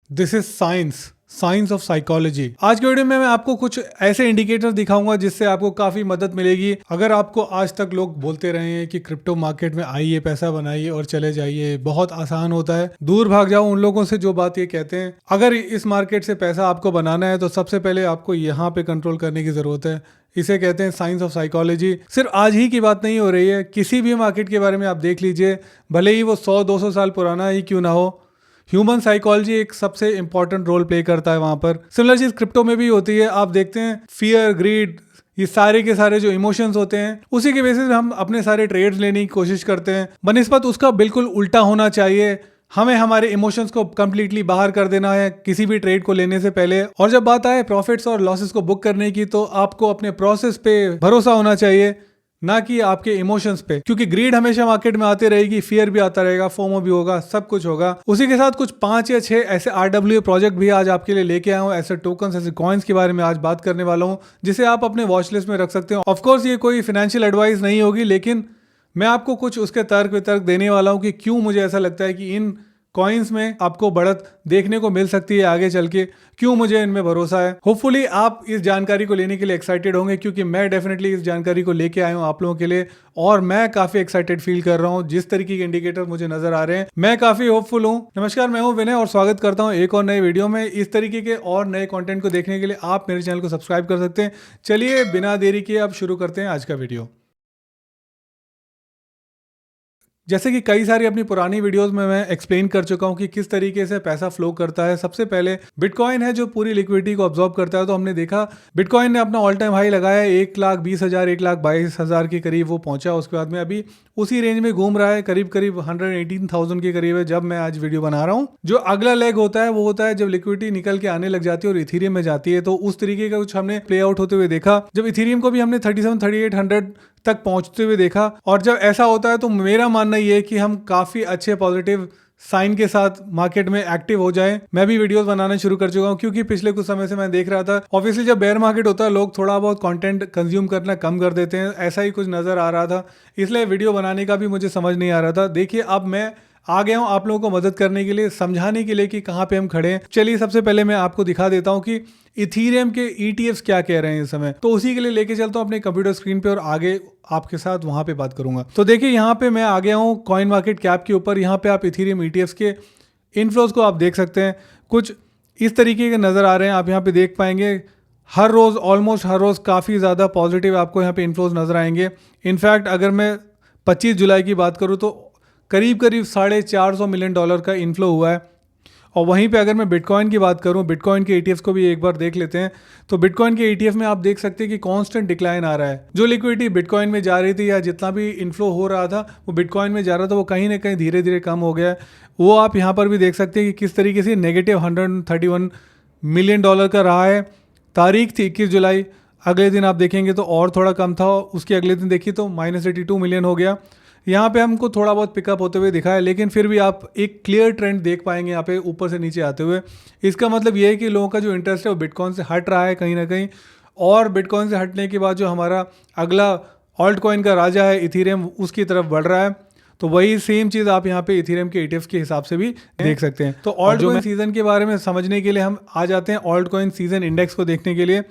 This is science of psychology. आज के video में मैं आपको कुछ ऐसे इंडिकेटर दिखाऊंगा जिससे आपको काफी मदद मिलेगी। अगर आपको आज तक लोग बोलते रहे हैं कि क्रिप्टो मार्केट में आइए, पैसा बनाइए और चले जाइए, बहुत आसान होता है, दूर भाग जाओ उन लोगों से जो बात ये कहते हैं। अगर इस मार्केट से पैसा आपको बनाना है तो सबसे पहले आपको यहाँ पे कंट्रोल करने की जरूरत है। इसे कहते हैं साइंस ऑफ साइकोलॉजी। सिर्फ आज ही की बात नहीं हो रही है, किसी भी मार्केट के बारे में आप देख लीजिए, भले ही वो 100-200 साल पुराना ही क्यों ना हो, ह्यूमन साइकोलॉजी एक सबसे इंपॉर्टेंट रोल प्ले करता है वहां पर। सिमिलर चीज क्रिप्टो में भी होती है। आप देखते हैं फियर, ग्रीड, ये सारे के सारे जो इमोशंस होते हैं उसी के बेसिस हम अपने सारे ट्रेड्स लेने की कोशिश करते हैं। बनिस्बत उसका बिल्कुल उल्टा होना चाहिए। हमें हमारे इमोशंस को कंप्लीटली बाहर कर देना है किसी भी ट्रेड को लेने से पहले। और जब बात आए प्रॉफिट्स और लॉसेस को बुक करने की, तो आपको अपने प्रोसेस पे भरोसा होना चाहिए, ना कि आपके इमोशंस पे, क्योंकि ग्रीड हमेशा मार्केट में आती रहेगी, फियर भी आता रहेगा, फोमो भी होगा, सब कुछ होगा। उसी के साथ कुछ 5 या 6 ऐसे RWA प्रोजेक्ट भी आज आपके लिए लेके आया हूँ। ऐसे टोकन्स, ऐसे कॉइन्स के बारे में आज बात करने वाला हूँ जिसे आप अपने वॉच लिस्ट में रख सकते हो। ऑफकोर्स ये कोई फाइनेंशियल एडवाइस नहीं होगी, लेकिन मैं आपको कुछ उसके तर्क वितर्क देने वाला हूँ कि क्यों मुझे ऐसा लगता है कि इन कॉइन्स में आपको बढ़त देखने को मिल सकती है आगे चल के, क्यों मुझे इनमें भरोसा है। होपफुली आप इस जानकारी को लेने के लिए एक्साइटेड होंगे, क्योंकि मैं डेफिनेटली इस जानकारी को लेके आया हूँ आप लोगों के लिए, और मैं काफी एक्साइटेड फील कर रहा हूँ। जिस तरीके के इंडिकेटर मुझे नजर आ रहे हैं, मैं काफी होपफुल हूँ। नमस्कार, मैं हूँ विनय और स्वागत करता हूँ एक और नए वीडियो में। इस तरीके के और नए कंटेंट को देखने के लिए आप मेरे चैनल को सब्सक्राइब कर सकते हैं। चलिए बिना देरी किए अब शुरू करते हैं आज का वीडियो। जैसे कि कई सारी अपनी पुरानी वीडियोस में मैं एक्सप्लेन कर चुका हूं कि किस तरीके से पैसा फ्लो करता है। सबसे पहले बिटकॉइन है जो पूरी लिक्विडिटी को अब्जॉर्ब करता है। तो हमने देखा बिटकॉइन ने अपना ऑल टाइम हाई लगाया, 1,20,000 1,22,000 के करीब वो पहुंचा। उसके बाद में अभी उसी रेंज में घूम रहा है, करीब करीब 118,000 के करीब है जब मैं आज वीडियो बना रहा हूँ। जो अगला लेग होता है वो होता है जब लिक्विडिटी निकल के आने लग जाती है और इथीरियम में जाती है। तो उस तरीके का कुछ हमने प्ले आउट होते हुए देखा, जब इथीरियम को भी हमने 37-3800 तक पहुंचते हुए देखा। और जब ऐसा होता है तो मेरा मानना ये है कि हम काफी अच्छे पॉजिटिव साइन के साथ मार्केट में एक्टिव हो जाए। मैं भी वीडियोस बनाना शुरू कर चुका हूं, क्योंकि पिछले कुछ समय से मैं देख रहा था, ऑब्वियसली जब बेयर मार्केट होता है लोग थोड़ा बहुत कंटेंट कंज्यूम करना कम कर देते हैं, ऐसा ही कुछ नजर आ रहा था। इसलिए वीडियो बनाने का भी मुझे समझ नहीं आ रहा था। देखिए अब मैं आ गया हूं आप लोगों को मदद करने के लिए, समझाने के लिए कि कहां पे हम खड़े हैं। चलिए सबसे पहले मैं आपको दिखा देता हूं कि इथीरियम के ETFs क्या कह रहे हैं इस समय। तो उसी के लिए लेके चलता हूं अपने कंप्यूटर स्क्रीन पे और आगे आपके साथ वहां पे बात करूंगा। तो देखिए यहाँ पे मैं आ गया हूं कॉइन मार्केट कैप के ऊपर। यहाँ पे आप इथीरियम ETFs के इनफ्लोज को आप देख सकते हैं, कुछ इस तरीके के नजर आ रहे हैं। आप यहाँ पे देख पाएंगे हर रोज, ऑलमोस्ट हर रोज काफी ज्यादा पॉजिटिव आपको यहाँ पे इनफ्लोज नजर आएंगे। इनफैक्ट अगर मैं 25 जुलाई की बात करूँ तो करीब करीब $450 मिलियन का इनफ्लो हुआ है। और वहीं पे अगर मैं बिटकॉइन की बात करूं, बिटकॉइन के ETFs को भी एक बार देख लेते हैं। तो बिटकॉइन के ETF में आप देख सकते हैं कि कांस्टेंट डिक्लाइन आ रहा है। जो लिक्विडिटी बिटकॉइन में जा रही थी या जितना भी इनफ्लो हो रहा था वो बिटकॉइन में जा रहा था, वो कहीं ना कहीं धीरे धीरे कम हो गया है। वो आप यहाँ पर भी देख सकते हैं कि किस तरीके से -$131 मिलियन का रहा है। तारीख थी 21 जुलाई। अगले दिन आप देखेंगे तो और थोड़ा कम था, उसके अगले दिन देखिए तो -82 मिलियन हो गया। यहाँ पे हमको थोड़ा बहुत पिकअप होते हुए दिखा है, लेकिन फिर भी आप एक क्लियर ट्रेंड देख पाएंगे यहाँ पे ऊपर से नीचे आते हुए। इसका मतलब ये है कि लोगों का जो इंटरेस्ट है वो बिटकॉइन से हट रहा है कहीं ना कहीं। और बिटकॉइन से हटने के बाद जो हमारा अगला ऑल्ट कॉइन का राजा है इथीरियम, उसकी तरफ बढ़ रहा है। तो वही सेम चीज़ आप यहाँ पे इथीरियम के ETFs के हिसाब से भी देख सकते हैं। तो ऑल्ट कॉइन सीजन के बारे में समझने के लिए हम आ जाते हैं ऑल्ट कॉइन सीजन इंडेक्स को देखने के लिए।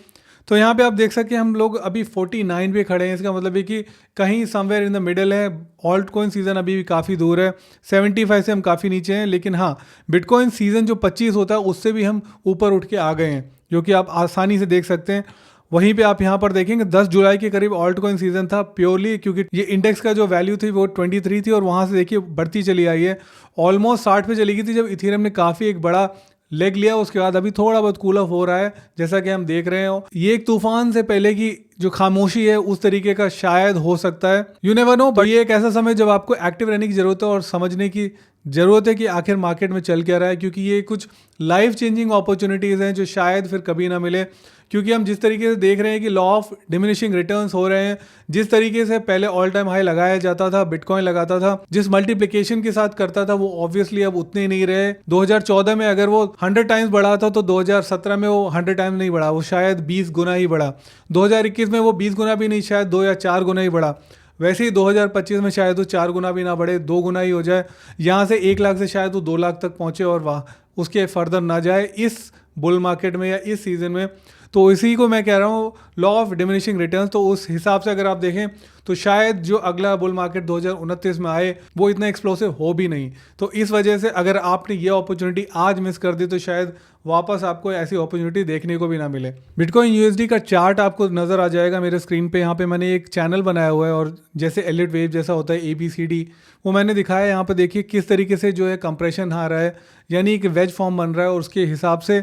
तो यहाँ पे आप देख सकते हैं हम लोग अभी 49 पे खड़े हैं। इसका मतलब है कि कहीं समवेयर इन द मिडल है। ऑल्ट कॉइन सीजन अभी भी काफ़ी दूर है, 75 से हम काफ़ी नीचे हैं। लेकिन हाँ, बिटकॉइन सीजन जो 25 होता है उससे भी हम ऊपर उठ के आ गए हैं, जो कि आप आसानी से देख सकते हैं। वहीं पे आप यहाँ पर देखेंगे 10 जुलाई के करीब ऑल्ट कॉइन सीजन था, प्योरली क्योंकि ये इंडेक्स का जो वैल्यू थी वो 23 थी और वहाँ से देखिए बढ़ती चली आई है। ऑलमोस्ट 60 पे चली गई थी जब इथीरियम ने काफ़ी एक बड़ा लेग लिया। उसके बाद अभी थोड़ा बहुत कूल ऑफ हो रहा है, जैसा कि हम देख रहे हो। ये एक तूफान से पहले की जो खामोशी है उस तरीके का शायद हो सकता है, यू नेवर नो। बट ये एक ऐसा समय जब आपको एक्टिव रहने की जरूरत है और समझने की जरूरत है कि आखिर मार्केट में चल क्या रहा है, क्योंकि ये कुछ लाइफ चेंजिंग अपॉर्चुनिटीज हैं जो शायद फिर कभी ना मिले। क्योंकि हम जिस तरीके से देख रहे हैं कि लॉ ऑफ डिमिनिशिंग रिटर्न्स हो रहे हैं, जिस तरीके से पहले ऑल टाइम हाई लगाया जाता था, बिटकॉइन लगाता था, जिस मल्टीप्लिकेशन के साथ करता था, वो ऑब्वियसली अब उतने नहीं रहे। 2014 में अगर वो 100 टाइम्स बढ़ा था तो 2017 में वो 100 टाइम्स नहीं बढ़ा, वो शायद 20 गुना ही बढ़ा। 2021 में वो 20 गुना भी नहीं, शायद 2 या 4 गुना ही बढ़ा। वैसे ही 2025 में शायद वो 4 गुना भी ना बढ़े, 2 गुना ही हो जाए। यहाँ से 1 लाख से शायद वो 2 लाख तक पहुंचे और वाह उसके फर्दर ना जाए इस बुल मार्केट में या इस सीज़न में। तो इसी को मैं कह रहा हूँ लॉ ऑफ डिमिनिशिंग रिटर्न्स। तो उस हिसाब से अगर आप देखें तो शायद जो अगला बुल मार्केट 2029 में आए वो इतना एक्सप्लोसिव हो भी नहीं। तो इस वजह से अगर आपने ये अपॉर्चुनिटी आज मिस कर दी तो शायद वापस आपको ऐसी अपॉर्चुनिटी देखने को भी ना मिले। बिटकॉइन यूएसडी का चार्ट आपको नज़र आ जाएगा मेरे स्क्रीन पे। यहाँ पे मैंने एक चैनल बनाया हुआ है और जैसे एलिट वेव जैसा होता है ABCD वो मैंने दिखाया है। यहाँ पे देखिए किस तरीके से जो है कंप्रेशन आ रहा है, यानी एक वेज फॉर्म बन रहा है और उसके हिसाब से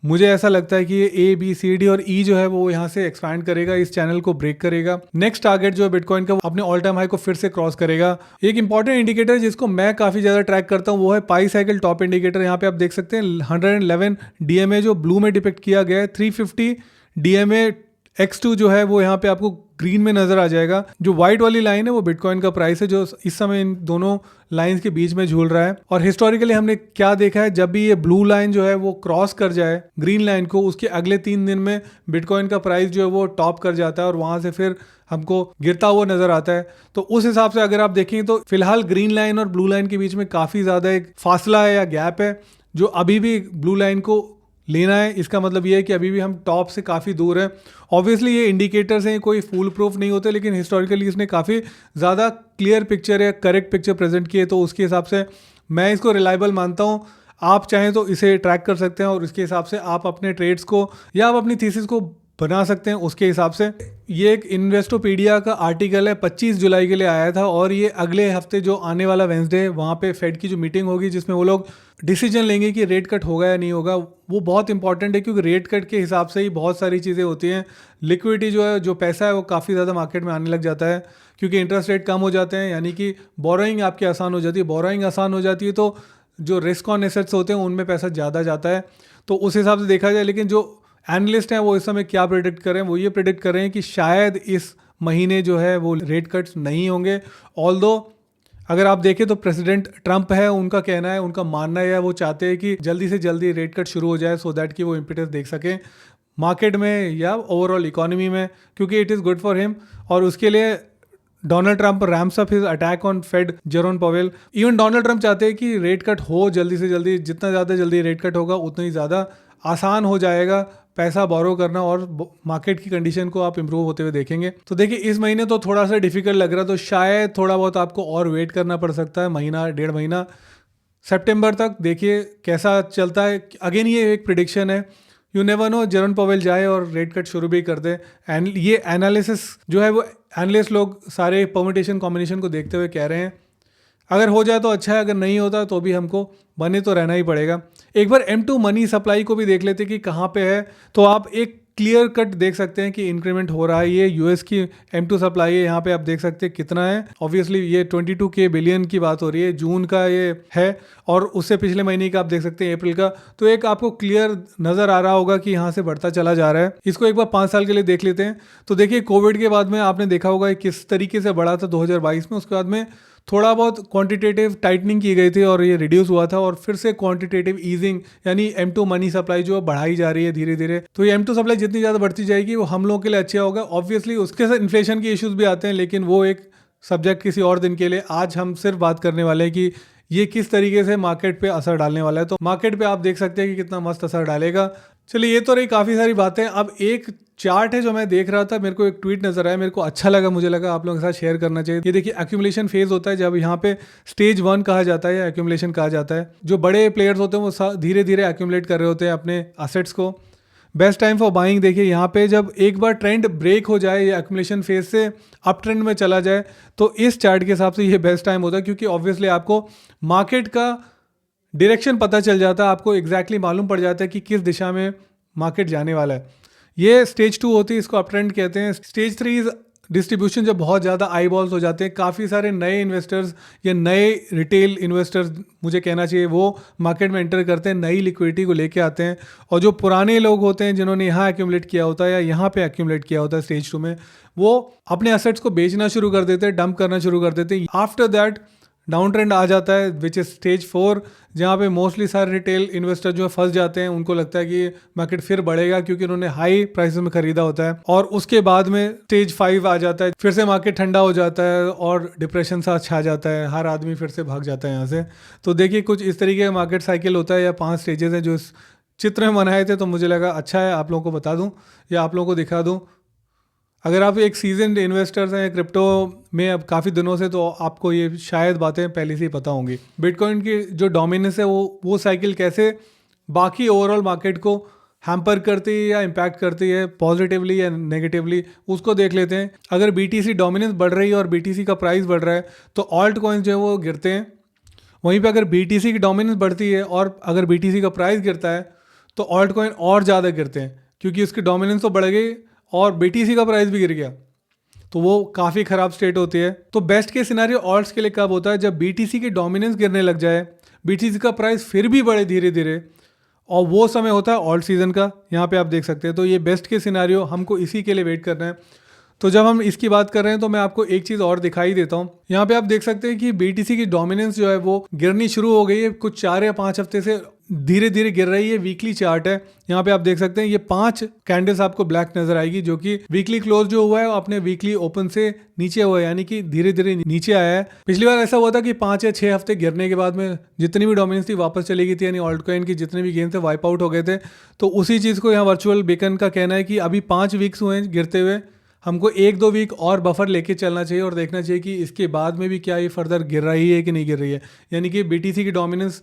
मुझे ऐसा लगता है कि ये ABCD और E जो है वो यहाँ से एक्सपैंड करेगा, इस चैनल को ब्रेक करेगा। नेक्स्ट टारगेट जो है बिटकॉइन का अपने ऑल टाइम हाई को फिर से क्रॉस करेगा। एक इंपॉर्टेंट इंडिकेटर जिसको मैं काफ़ी ज़्यादा ट्रैक करता हूँ वो है पाई साइकिल टॉप इंडिकेटर। यहाँ पे आप देख सकते हैं 111 DMA जो ब्लू में डिपिक्ट किया गया है, 350 DMA X2 जो है वो यहाँ पे आपको ग्रीन में नजर आ जाएगा। जो व्हाइट वाली लाइन है वो बिटकॉइन का प्राइस है जो इस समय इन दोनों लाइंस के बीच में झूल रहा है। और हिस्टोरिकली हमने क्या देखा है, जब भी ये ब्लू लाइन जो है वो क्रॉस कर जाए ग्रीन लाइन को, उसके अगले 3 दिन में बिटकॉइन का प्राइस जो है वो टॉप कर जाता है और वहां से फिर हमको गिरता हुआ नजर आता है। तो उस हिसाब से अगर आप देखें तो फिलहाल ग्रीन लाइन और ब्लू लाइन के बीच में काफी ज्यादा एक फासला है या गैप है जो अभी भी ब्लू लाइन को लेना है। इसका मतलब ये है कि अभी भी हम टॉप से काफ़ी दूर हैं। ऑब्वियसली ये इंडिकेटर्स हैं, कोई फुल प्रूफ नहीं होते, लेकिन हिस्टोरिकली इसने काफ़ी ज़्यादा क्लियर पिक्चर या करेक्ट पिक्चर प्रेजेंट की है। तो उसके हिसाब से मैं इसको रिलायबल मानता हूँ। आप चाहें तो इसे ट्रैक कर सकते हैं और उसके हिसाब से आप अपने ट्रेड्स को या आप अपनी थीसिस को बना सकते हैं उसके हिसाब से। ये एक इन्वेस्टोपीडिया का आर्टिकल है, 25 जुलाई के लिए आया था और ये अगले हफ्ते जो आने वाला वेंसडे वहाँ पे फेड की जो मीटिंग होगी जिसमें वो लोग डिसीजन लेंगे कि रेट कट होगा या नहीं होगा, वो बहुत इंपॉर्टेंट है क्योंकि रेट कट के हिसाब से ही बहुत सारी चीज़ें होती हैं। लिक्विडिटी जो है, जो पैसा है वो काफ़ी ज़्यादा मार्केट में आने लग जाता है क्योंकि इंटरेस्ट रेट कम हो जाते हैं, यानी कि बोरोइंग आपकी आसान हो जाती है। बोरोइंग आसान हो जाती है तो जो रिस्क ऑन एसेट्स होते हैं उनमें पैसा ज़्यादा जाता है। तो उस हिसाब से देखा जाए, लेकिन जो एनालिस्ट हैं वो इस समय क्या प्रेडिक्ट कर रहे हैं, वो ये प्रेडिक्ट कर रहे हैं कि शायद इस महीने जो है वो रेट कट्स नहीं होंगे। ऑल्दो अगर आप देखें तो प्रेसिडेंट ट्रंप है, उनका कहना है, उनका मानना है, वो चाहते हैं कि जल्दी से जल्दी रेट कट शुरू हो जाए सो दैट कि वो इम्पिटस देख सकें मार्केट में या ओवरऑल इकोनॉमी में, क्योंकि it is good for him. और उसके लिए Donald Trump rams up his attack on Fed Jerome Powell. Even Donald Trump चाहते हैं कि रेट कट हो जल्दी से जल्दी, जितना ज़्यादा जल्दी रेट कट होगा उतना ही ज़्यादा आसान हो जाएगा पैसा बोरो करना और मार्केट की कंडीशन को आप इंप्रूव होते हुए देखेंगे। तो देखिए इस महीने तो थोड़ा सा डिफिकल्ट लग रहा है, तो शायद थोड़ा बहुत आपको और वेट करना पड़ सकता है, महीना 1.5 महीना, सितंबर तक देखिए कैसा चलता है। अगेन ये एक प्रिडिक्शन है, you never know, Jerome Pavel जाए और रेट कट शुरू भी कर दे। एंड ये एनालिसिस जो है वो एनालिस्ट लोग सारे परम्यूटेशन कॉम्बिनेशन को देखते हुए कह रहे हैं। अगर हो जाए तो अच्छा है, अगर नहीं होता तो भी हमको बने तो रहना ही पड़ेगा। एक बार M2 मनी सप्लाई को भी देख लेते कि कहाँ पे है, तो आप एक क्लियर कट देख सकते हैं कि इंक्रीमेंट हो रहा है। ये यूएस की M2 सप्लाई है, यहाँ पे आप देख सकते हैं कितना है। ऑब्वियसली ये 22K बिलियन की बात हो रही है, जून का ये है और उससे पिछले महीने का आप देख सकते हैं अप्रैल का। तो एक आपको क्लियर नज़र आ रहा होगा कि यहाँ से बढ़ता चला जा रहा है। इसको एक बार 5 साल के लिए देख लेते हैं। तो देखिए कोविड के बाद में आपने देखा होगा किस तरीके से बढ़ा था 2022 में, उसके बाद में थोड़ा बहुत क्वांटिटेटिव टाइटनिंग की गई थी और ये रिड्यूस हुआ था और फिर से क्वांटिटेटिव ईजिंग यानी M2 मनी सप्लाई जो बढ़ाई जा रही है धीरे धीरे। तो ये M2 सप्लाई जितनी ज़्यादा बढ़ती जाएगी वो हम लोगों के लिए अच्छा होगा। ऑब्वियसली उसके साथ इन्फ्लेशन के इश्यूज भी आते हैं, लेकिन वो एक सब्जेक्ट किसी और दिन के लिए। आज हम सिर्फ बात करने वाले हैं कि ये किस तरीके से मार्केट पे असर डालने वाला है। तो मार्केट पे आप देख सकते हैं कि कितना मस्त असर डालेगा। चलिए ये तो रही काफ़ी सारी बातें। अब एक चार्ट है जो मैं देख रहा था, मेरे को एक ट्वीट नजर आया, मेरे को अच्छा लगा, मुझे लगा आप लोगों के साथ शेयर करना चाहिए। ये देखिए एक्यूमुलेशन फेज होता है, जब यहाँ पे स्टेज 1 कहा जाता है या एक्यूमुलेशन कहा जाता है। जो बड़े प्लेयर्स होते हैं वो धीरे धीरे एक्यूमुलेट कर रहे होते हैं अपने असेट्स को। बेस्ट टाइम फॉर बाइंग देखिए यहाँ पे जब एक बार ट्रेंड ब्रेक हो जाए या एक्यूमुलेशन फेज से अप ट्रेंड में चला जाए तो इस चार्ट के हिसाब से ये बेस्ट टाइम होता है, क्योंकि ऑब्वियसली आपको मार्केट का डायरेक्शन पता चल जाता है, आपको एग्जैक्टली मालूम पड़ जाता है कि किस दिशा में मार्केट जाने वाला है। ये स्टेज 2 होती है, इसको अप ट्रेंड कहते हैं। स्टेज 3 इज डिस्ट्रीब्यूशन, जब बहुत ज़्यादा आई बॉल्स हो जाते हैं, काफ़ी सारे नए इन्वेस्टर्स या नए रिटेल इन्वेस्टर्स मुझे कहना चाहिए वो मार्केट में एंटर करते हैं, नई लिक्विडिटी को लेके आते हैं। और जो पुराने लोग होते हैं जिन्होंने यहाँ एक्यूमुलेट किया होता है या यहाँ पे एक्यूमुलेट किया होता है स्टेज 2 में, वो अपने एसेट्स को बेचना शुरू कर देते हैं, डंप करना शुरू कर देते हैं। आफ्टर दैट डाउन ट्रेंड आ जाता है विच इज स्टेज 4, जहाँ पे मोस्टली सारे रिटेल इन्वेस्टर जो है फंस जाते हैं। उनको लगता है कि मार्केट फिर बढ़ेगा क्योंकि उन्होंने हाई प्राइस में खरीदा होता है। और उसके बाद में स्टेज 5 आ जाता है, फिर से मार्केट ठंडा हो जाता है और डिप्रेशन सा छा जाता है, हर आदमी फिर से भाग जाता है यहाँ से। तो देखिए कुछ इस तरीके का मार्केट साइकिल होता है, या 5 स्टेजेस हैं जो इस चित्र में बनाए थे। तो मुझे लगा अच्छा है आप लोगों को बता दूं या आप लोगों को दिखा दूं। अगर आप एक सीजन इन्वेस्टर्स हैं क्रिप्टो में अब काफ़ी दिनों से, तो आपको ये शायद बातें पहले से ही पता होंगी। बिटकॉइन की जो डोमिनेंस है वो साइकिल कैसे बाकी ओवरऑल मार्केट को हैम्पर करती है या इम्पैक्ट करती है पॉजिटिवली या नेगेटिवली, उसको देख लेते हैं। अगर BTC डोमिनेंस बढ़ रही है और BTC का प्राइस बढ़ रहा है तो ऑल्ट कॉइन्स जो है वो गिरते हैं। वहीं पे अगर BTC की डोमिनेंस बढ़ती है और अगर BTC का प्राइस गिरता है तो ऑल्ट कॉइन और ज़्यादा गिरते हैं, क्योंकि उसकी डोमिनेंस तो बढ़ गई और BTC का प्राइस भी गिर गया, तो वो काफ़ी ख़राब स्टेट होती है। तो बेस्ट के सिनेरियो ऑल्ट्स के लिए कब होता है? जब BTC की डोमिनेंस गिरने लग जाए, BTC का प्राइस फिर भी बढ़े धीरे धीरे, और वो समय होता है ऑल्ट सीजन का। यहाँ पे आप देख सकते हैं। तो ये बेस्ट के सिनेरियो, हमको इसी के लिए वेट करना है। तो जब हम इसकी बात कर रहे हैं तो मैं आपको एक चीज़ और दिखाई देता हूँ। यहाँ पे आप देख सकते हैं कि BTC की डोमिनेंस जो है वो गिरनी शुरू हो गई है, कुछ 4 या 5 हफ्ते से धीरे धीरे गिर रही है। वीकली चार्ट है, यहाँ पे आप देख सकते हैं ये 5 कैंडल्स आपको ब्लैक नजर आएगी, जो कि वीकली क्लोज जो हुआ है अपने वीकली ओपन से नीचे हुआ है, यानी कि धीरे धीरे नीचे आया है। पिछली बार ऐसा हुआ था कि 5 या 6 हफ्ते गिरने के बाद में जितनी भी डोमिनेंस थी वापस चली गई थी, यानी ऑल्ट कॉइन की जितने भी गेन थे वाइप आउट हो गए थे। तो उसी चीज़ को यहाँ वर्चुअल बेकन का कहना है कि अभी 5 वीक्स हुए हैं गिरते हुए, हमको 1-2 वीक और बफर लेके चलना चाहिए और देखना चाहिए कि इसके बाद में भी क्या ये फर्दर गिर रही है कि नहीं गिर रही है, यानी कि BTC की डोमिनेंस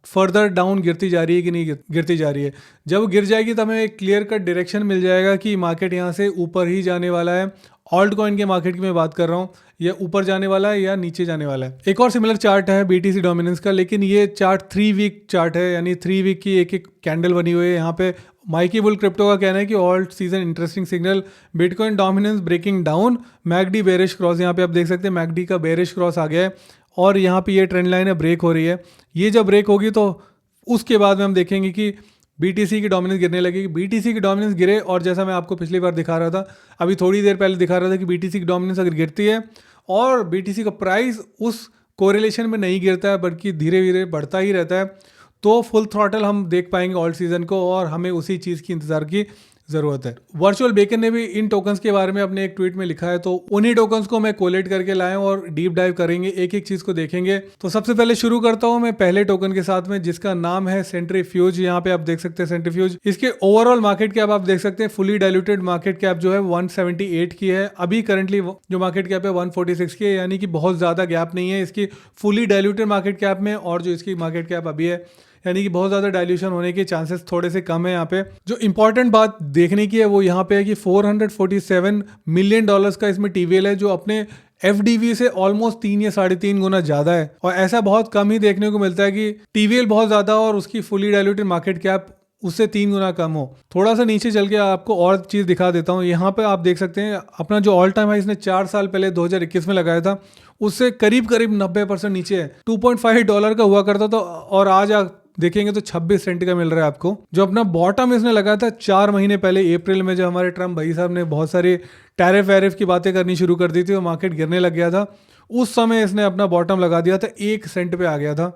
फर्दर डाउन गिरती जा रही है कि नहीं गिरती जा रही है। जब गिर जाएगी तो हमें एक क्लियर कट डायरेक्शन मिल जाएगा कि मार्केट यहाँ से ऊपर ही जाने वाला है। ऑल्ट कॉइन के मार्केट की मैं बात कर रहा हूँ, या ऊपर जाने वाला है या नीचे जाने वाला है। एक और सिमिलर चार्ट है BTC डोमिनेंस का, लेकिन ये चार्ट 3 वीक चार्ट है, यानी 3 वीक की एक एक कैंडल बनी हुई है। यहाँ पे माइकी बुल क्रिप्टो का कहना है कि alt season interesting signal, bitcoin dominance breaking down, MACD bearish cross. यहाँ पे आप देख सकते हैं मैकडी का बेरिश क्रॉस आ गया है और यहाँ पे ये ट्रेंड लाइन है ब्रेक हो रही है। ये जब ब्रेक होगी तो उसके बाद में हम देखेंगे कि BTC की डोमिनेंस गिरने लगेगी। BTC की डोमिनेंस गिरे, और जैसा मैं आपको पिछली बार दिखा रहा था, अभी थोड़ी देर पहले दिखा रहा था कि BTC की डोमिनेंस अगर गिरती है और BTC का प्राइस उस कोरिलेशन में नहीं गिरता है बल्कि धीरे धीरे बढ़ता ही रहता है, तो फुल थ्रॉटल हम देख पाएंगे ऑल्ट सीजन को, और हमें उसी चीज़ की इंतज़ार की ज़रूरत है। वर्चुअल बेकन ने भी इन टोकन्स के बारे में अपने एक ट्वीट में लिखा है, तो उन्हीं टोकन्स को मैं कोलेट करके लाए और डीप डाइव करेंगे, एक एक चीज़ को देखेंगे। तो सबसे पहले शुरू करता हूं मैं पहले टोकन के साथ में, जिसका नाम है सेंट्रीफ्यूज। यहाँ पे आप देख सकते हैं सेंट्रीफ्यूज। इसके ओवरऑल मार्केट कैप आप देख सकते हैं, फुली डायल्यूटेड मार्केट कैप जो है 178 की है। अभी करंटली जो मार्केट कैप है 146 की है, यानी कि बहुत ज़्यादा गैप नहीं है इसकी फुली डायल्यूटेड मार्केट कैप में और जो इसकी मार्केट कैप अभी है, यानी कि बहुत ज़्यादा डाइल्यूशन होने के चांसेस थोड़े से कम है। यहाँ पे जो इंपॉर्टेंट बात देखने की है वो यहाँ पे है कि $447 मिलियन का इसमें TVL है, जो अपने FDV से ऑलमोस्ट 3 या 3.5 गुना ज़्यादा है। और ऐसा बहुत कम ही देखने को मिलता है कि TVL बहुत ज़्यादा और उसकी फुली डाइल्यूटेड मार्केट कैप उससे 3 गुना कम हो। थोड़ा सा नीचे चल के आपको और चीज़ दिखा देता हूँ। यहाँ पे आप देख सकते हैं अपना जो ऑल टाइम हाई इसने 4 साल पहले 2021 में लगाया था, उससे करीब करीब 90% नीचे है। $2.5 का हुआ करता था और आज आप देखेंगे तो 26 सेंट का मिल रहा है आपको। जो अपना बॉटम इसने लगाया था 4 महीने पहले अप्रैल में, जब हमारे ट्रम्प भाई साहब ने बहुत सारी टैरिफ वैरिफ की बातें करनी शुरू कर दी थी और मार्केट गिरने लग गया था, उस समय इसने अपना बॉटम लगा दिया था, 1 सेंट पे आ गया था,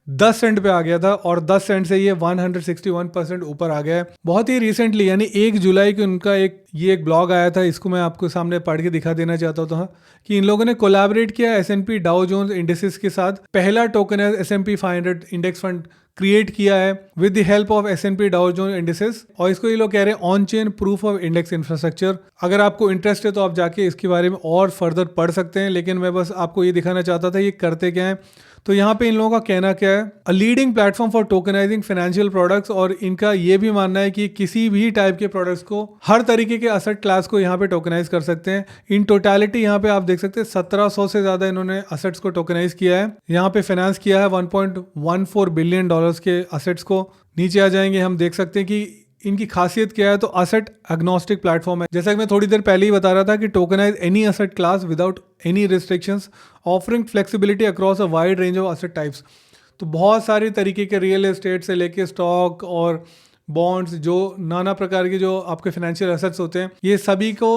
10 सेंट पे आ गया था, और 10 सेंट से ये 161% ऊपर आ गया है बहुत ही रिसेंटली, यानी 1 जुलाई को उनका एक ब्लॉग आया था। इसको मैं आपको सामने पढ़ के दिखा देना चाहता था कि इन लोगों ने कोलैबोरेट किया S&P डाउ जोन्स इंडेक्सेस के साथ। पहला टोकन है S&P 500 इंडेक्स फंड क्रिएट किया है with the help of S&P Dow Jones indexes, और इसको ये लोग कह रहे हैं on chain proof of index infrastructure. अगर आपको इंटरेस्ट है तो आप जाके इसके बारे में और फर्दर पढ़ सकते हैं, लेकिन मैं बस आपको ये दिखाना चाहता था ये करते क्या है। तो यहाँ पे इन लोगों का कहना क्या है, a leading platform for tokenizing financial products, और इनका ये भी मानना है कि किसी भी टाइप के प्रोडक्ट्स को, हर तरीके के असेट क्लास को यहाँ पे टोकनाइज कर सकते हैं। इन टोटलिटी यहाँ पे आप देख सकते हैं 1700 से ज्यादा इन्होंने असेट्स को टोकनाइज किया है। यहाँ पे फाइनेंस किया है $1.14 बिलियन के असेट्स को। नीचे आ जाएंगे, हम देख सकते हैं कि इनकी खासियत क्या है, तो असेट एग्नोस्टिक प्लेटफॉर्म है। जैसा कि मैं थोड़ी देर पहले ही बता रहा था कि tokenise any asset class without any restrictions, offering flexibility across a wide range of asset types. तो बहुत सारे तरीके के रियल एस्टेट से लेके स्टॉक और बॉन्ड्स, जो नाना प्रकार के जो आपके फाइनेंशियल एसेट्स होते हैं, ये सभी को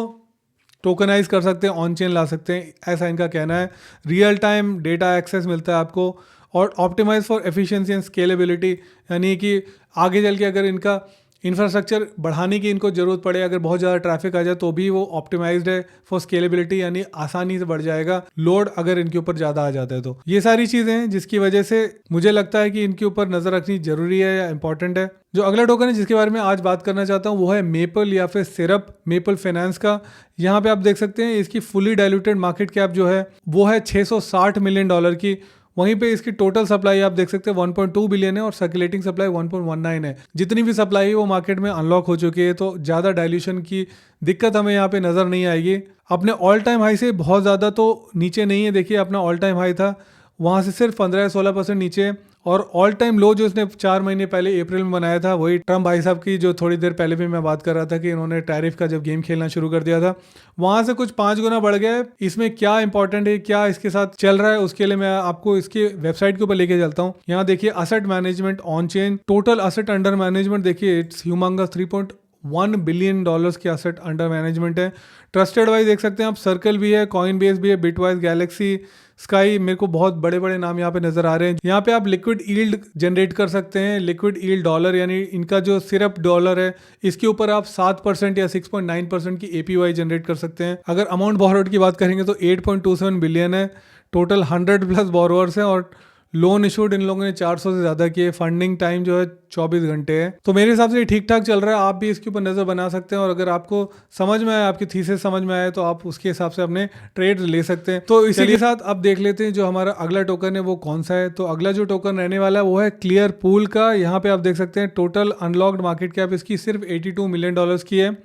टोकनाइज कर सकते हैं, ऑन चेन ला सकते हैं, ऐसा इनका कहना है। रियल टाइम डेटा एक्सेस मिलता है आपको, और optimize for efficiency and scalability, यानी कि आगे चल के अगर इनका इंफ्रास्ट्रक्चर बढ़ाने की इनको ज़रूरत पड़े, अगर बहुत ज़्यादा ट्रैफिक आ जाए तो भी वो ऑप्टिमाइज्ड है फॉर स्केलेबिलिटी, यानी आसानी से बढ़ जाएगा लोड अगर इनके ऊपर ज़्यादा आ जाता है। तो ये सारी चीज़ें हैं जिसकी वजह से मुझे लगता है कि इनके ऊपर नज़र रखनी जरूरी है या इंपॉर्टेंट है। जो अगला टोकन है जिसके बारे में आज बात करना चाहता हूँ वो है मेपल या फिर सिरप, मेपल फाइनेंस का। यहाँ पे आप देख सकते हैं इसकी फुली डाइल्यूटेड मार्केट कैप जो है वो है $660 मिलियन की। वहीं पे इसकी टोटल सप्लाई आप देख सकते हैं 1.2 बिलियन है और सर्कुलेटिंग सप्लाई 1.19 है। जितनी भी सप्लाई है वो मार्केट में अनलॉक हो चुकी है, तो ज़्यादा डाइल्यूशन की दिक्कत हमें यहाँ पे नज़र नहीं आएगी। अपने ऑल टाइम हाई से बहुत ज़्यादा तो नीचे नहीं है, देखिए अपना ऑल टाइम हाई था वहाँ से सिर्फ 15-16% नीचे है, और ऑल टाइम लो जो इसने 4 महीने पहले अप्रैल में बनाया था वही ट्रम्प भाई साहब की, जो थोड़ी देर पहले भी मैं बात कर रहा था कि इन्होंने टैरिफ का जब गेम खेलना शुरू कर दिया था वहां से कुछ 5 गुना बढ़ गया है। इसमें क्या इंपॉर्टेंट है, क्या इसके साथ चल रहा है, उसके लिए मैं आपको इसके वेबसाइट के ऊपर लेके चलता हूँ। यहाँ देखिए asset management on chain, total asset under management देखिए इट्स ह्यूमंगस $3.1 बिलियन की असेट अंडर मैनेजमेंट है। ट्रस्टेड वाइज देख सकते हैं आप, सर्कल भी है, कॉइन बेस भी है, बिटवाइज, गैलेक्सी, स्काई, मेरे को बहुत बड़े बड़े नाम यहाँ पे नजर आ रहे हैं। यहाँ पे आप लिक्विड यील्ड जनरेट कर सकते हैं, लिक्विड यील्ड डॉलर, यानी इनका जो सिर्फ डॉलर है इसके ऊपर आप 7% या 6.9% की APY जनरेट कर सकते हैं। अगर अमाउंट बोरोड की बात करेंगे तो 8.27 बिलियन है, टोटल 100+ बोरोवर्स हैं, और लोन इशूड इन लोगों ने 400 से ज़्यादा किए। फंडिंग टाइम जो है 24 घंटे है, तो मेरे हिसाब से ये ठीक ठाक चल रहा है। आप भी इसके ऊपर नज़र बना सकते हैं, और अगर आपको समझ में आए, आपकी थीसिस समझ में आए, तो आप उसके हिसाब से अपने ट्रेड ले सकते हैं। तो इसी के साथ अब देख लेते हैं जो हमारा अगला टोकन है वो कौन सा है। तो अगला जो टोकन रहने वाला है वो है क्लियर पूल का। यहाँ पे आप देख सकते हैं टोटल अनलॉक्ड मार्केट कैप इसकी सिर्फ $82 मिलियन की है।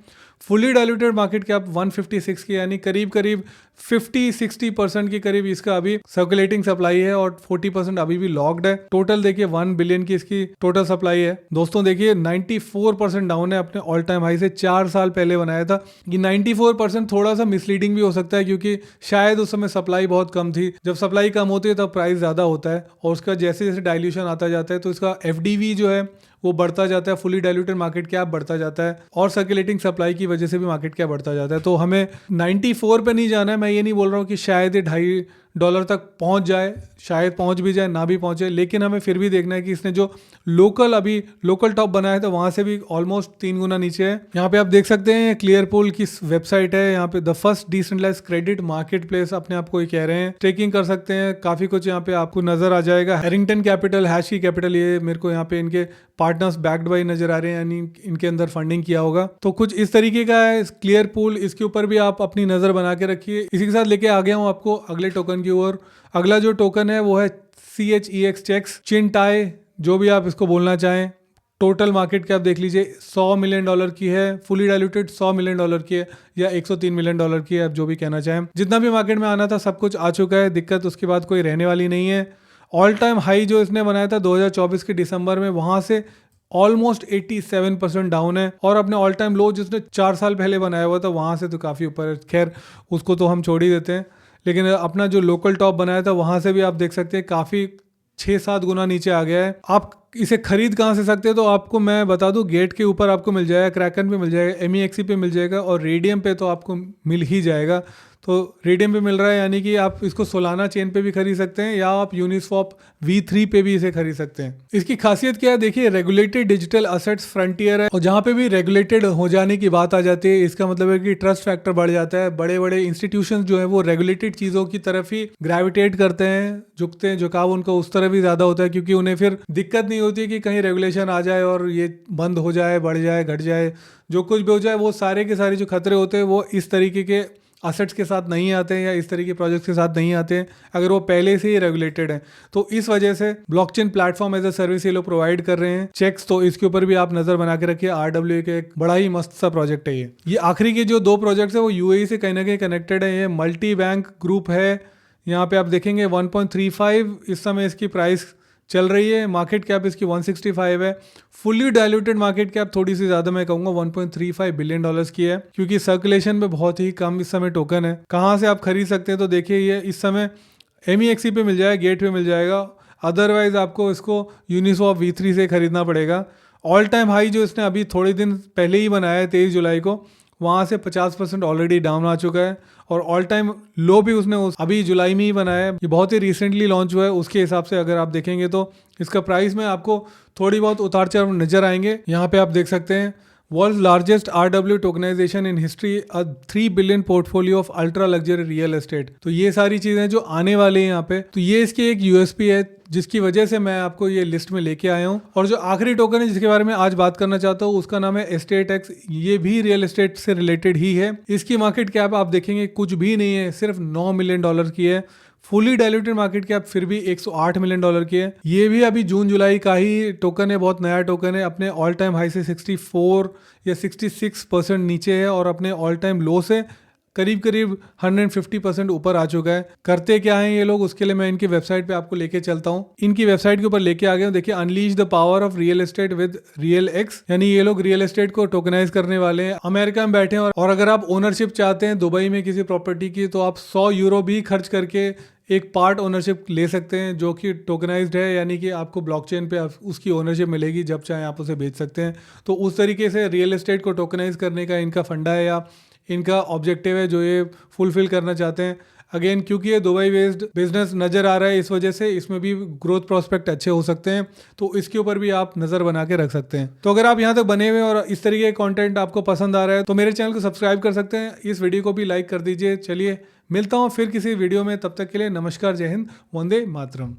फुली डाइल्यूटेड मार्केट कैप 156 की, यानी करीब करीब 50-60% के करीब इसका अभी सर्कुलेटिंग सप्लाई है, और 40% अभी भी लॉक्ड है। टोटल देखिए 1 बिलियन की इसकी टोटल सप्लाई है। दोस्तों देखिए 94% डाउन है अपने ऑल टाइम हाई से, 4 साल पहले बनाया था। ये 94% थोड़ा सा मिसलीडिंग भी हो सकता है, क्योंकि शायद उस समय सप्लाई बहुत कम थी। जब सप्लाई कम होती है तब प्राइस ज़्यादा होता है, और उसका जैसे जैसे डाइल्यूशन आता जाता है तो इसका FDV जो है वो बढ़ता जाता है, फुली डाइल्यूटेड मार्केट कैप बढ़ता जाता है, और सर्कुलेटिंग सप्लाई की वजह से भी मार्केट कैप बढ़ता जाता है। तो हमें 94 पे नहीं जाना है। मैं ये नहीं बोल रहा हूँ कि शायद ये $2.5 तक पहुंच जाए, शायद पहुंच भी जाए, ना भी पहुंचे, लेकिन हमें फिर भी देखना है कि इसने जो लोकल टॉप बनाया था वहां से भी ऑलमोस्ट 3 गुना नीचे है। यहाँ पे आप देख सकते हैं क्लियर पूल की वेबसाइट है, यहाँ पे the first decentralized credit market place अपने आप को ये कह रहे हैं। ट्रेकिंग कर सकते हैं, काफी कुछ यहाँ पे आपको नजर आ जाएगा। हैरिंगटन कैपिटल, हैश की कैपिटल, ये मेरे को यहाँ पे इनके पार्टनर्स बैक्ड बाई नजर आ रहे हैं, यानी इनके अंदर फंडिंग किया होगा। तो कुछ इस तरीके का है क्लियर पूल, इसके ऊपर भी आप अपनी नजर बना के रखिए। इसी के साथ लेके आ गया हूँ आपको अगले टोकन की ओर। अगला जो टोकन है वो है CHEX चेक्स, चिनटाई, जो भी आप इसको बोलना चाहें। टोटल मार्केट कैप देख लीजिए $100 मिलियन की है, फुली डाइल्यूटेड $100 मिलियन की है, या $103 मिलियन की है, आप जो भी कहना चाहें। जितना भी मार्केट में आना था सब कुछ आ चुका है, दिक्कत उसके बाद कोई रहने वाली नहीं है। ऑल टाइम हाई जो इसने बनाया था 2024 के दिसंबर में, वहां से ऑलमोस्ट 87% डाउन है, और अपने ऑल टाइम लो जिसने 4 साल पहले बनाया हुआ था वहां से तो काफ़ी ऊपर है। खैर उसको तो हम छोड़ ही देते हैं, लेकिन अपना जो लोकल टॉप बनाया था वहां से भी आप देख सकते हैं काफ़ी 6-7 गुना नीचे आ गया है। आप इसे खरीद कहाँ से सकते हैं, तो आपको मैं बता दूं, गेट के ऊपर आपको मिल जाएगा, क्रैकन पे मिल जाएगा, MEXC पे मिल जाएगा, और रेडियम पे तो आपको मिल ही जाएगा। तो रेडियम पे मिल रहा है, यानी कि आप इसको सोलाना चेन पे भी खरीद सकते हैं, या आप यूनिस्वॉप V3 पे भी इसे खरीद सकते हैं। इसकी खासियत क्या है, देखिए रेगुलेटेड डिजिटल असेट्स फ्रंटियर है, और जहाँ पे भी रेगुलेटेड हो जाने की बात आ जाती है इसका मतलब है कि ट्रस्ट फैक्टर बढ़ जाता है। बड़े बड़े इंस्टीट्यूशंस जो है वो रेगुलेटेड चीज़ों की तरफ ही ग्रेविटेट करते हैं, झुकते हैं, झुकाव उनका उस तरफ ही ज़्यादा होता है, क्योंकि उन्हें फिर दिक्कत नहीं होती कि कहीं रेगुलेशन आ जाए और ये बंद हो जाए, बढ़ जाए, घट जाए, जो कुछ भी हो जाए, वो सारे के सारे जो खतरे होते हैं वो इस तरीके के असेट्स के साथ नहीं आते हैं, या इस तरीके प्रोजेक्ट्स के साथ नहीं आते हैं अगर वो पहले से ही रेगुलेटेड है। तो इस वजह से blockchain platform as a service ये लोग प्रोवाइड कर रहे हैं चेक्स, तो इसके ऊपर भी आप नजर बना के रखिए। RWA के एक बड़ा ही मस्त सा प्रोजेक्ट है ये आखिरी के जो 2 प्रोजेक्ट्स है वो UAE से कहीं ना कहीं कनेक्टेड है। ये मल्टी बैंक ग्रुप है, यहाँ पे आप देखेंगे 1.35 इस समय इसकी प्राइस चल रही है, मार्केट कैप इसकी 165 है। फुली डाइल्यूटेड मार्केट कैप थोड़ी सी ज्यादा मैं कहूँगा $1.35 बिलियन की है, क्योंकि सर्कुलेशन में बहुत ही कम इस समय टोकन है। कहाँ से आप खरीद सकते हैं, तो देखिए ये इस समय MEXC पे मिल जाएगा, गेट पे मिल जाएगा, अदरवाइज आपको इसको यूनिस्वॉप V3 से खरीदना पड़ेगा। ऑल टाइम हाई जो इसने अभी थोड़े दिन पहले ही बनाया है 23 जुलाई को, वहाँ से 50% ऑलरेडी डाउन आ चुका है और ऑल टाइम लो भी उसने अभी जुलाई में ही बनाया है। ये बहुत ही रिसेंटली लॉन्च हुआ है, उसके हिसाब से अगर आप देखेंगे तो इसका प्राइस में आपको थोड़ी बहुत उतार चढ़ाव नजर आएंगे। यहाँ पे आप देख सकते हैं world largest RW tokenization in history, 3 billion portfolio of ultra luxury real estate. तो ये सारी चीजें जो आने वाली हैं यहाँ पे, तो ये इसकी एक USP है जिसकी वजह से मैं आपको ये लिस्ट में लेके आया हूँ। और जो आखिरी टोकन है जिसके बारे में आज बात करना चाहता हूँ उसका नाम है एस्टेट-X। ये भी रियल एस्टेट से रिलेटेड ही है। इसकी मार्केट कैप आप देखेंगे कुछ भी नहीं है, सिर्फ $9 मिलियन की है। फुली डायल्यूटेड मार्केट कैप फिर भी $108 मिलियन की है। ये भी अभी जून जुलाई का ही टोकन है, बहुत नया टोकन है। अपने ऑल टाइम हाई से 64 या 66% नीचे है और अपने ऑल टाइम लो से करीब करीब 150% ऊपर आ चुका है। करते क्या है ये लोग, उसके लिए मैं इनकी वेबसाइट पे आपको लेके चलता हूँ। इनकी वेबसाइट के ऊपर लेके आ गया हूँ। देखिए, unleash the power of real estate with real x, यानी ये लोग रियल एस्टेट को टोकनाइज करने वाले हैं। अमेरिका में बैठे हैं और अगर आप ओनरशिप चाहते हैं दुबई में किसी प्रॉपर्टी की, तो आप 100 यूरो भी खर्च करके एक पार्ट ओनरशिप ले सकते हैं जो कि टोकनाइज्ड है, यानी कि आपको ब्लॉकचेन पे उसकी ओनरशिप मिलेगी, जब चाहे आप उसे बेच सकते हैं। तो उस तरीके से रियल एस्टेट को टोकनाइज करने का इनका फंडा है या इनका ऑब्जेक्टिव है जो ये फुलफिल करना चाहते हैं। अगेन क्योंकि ये दुबई बेस्ड बिजनेस नज़र आ रहा है, इस वजह से इसमें भी ग्रोथ प्रोस्पेक्ट अच्छे हो सकते हैं, तो इसके ऊपर भी आप नज़र बना के रख सकते हैं। तो अगर आप यहाँ तक बने हुए और इस तरीके का कंटेंट आपको पसंद आ रहा है तो मेरे चैनल को सब्सक्राइब कर सकते हैं, इस वीडियो को भी लाइक कर दीजिए। चलिए मिलता हूँ फिर किसी वीडियो में, तब तक के लिए नमस्कार, जय हिंद, वंदे मातरम।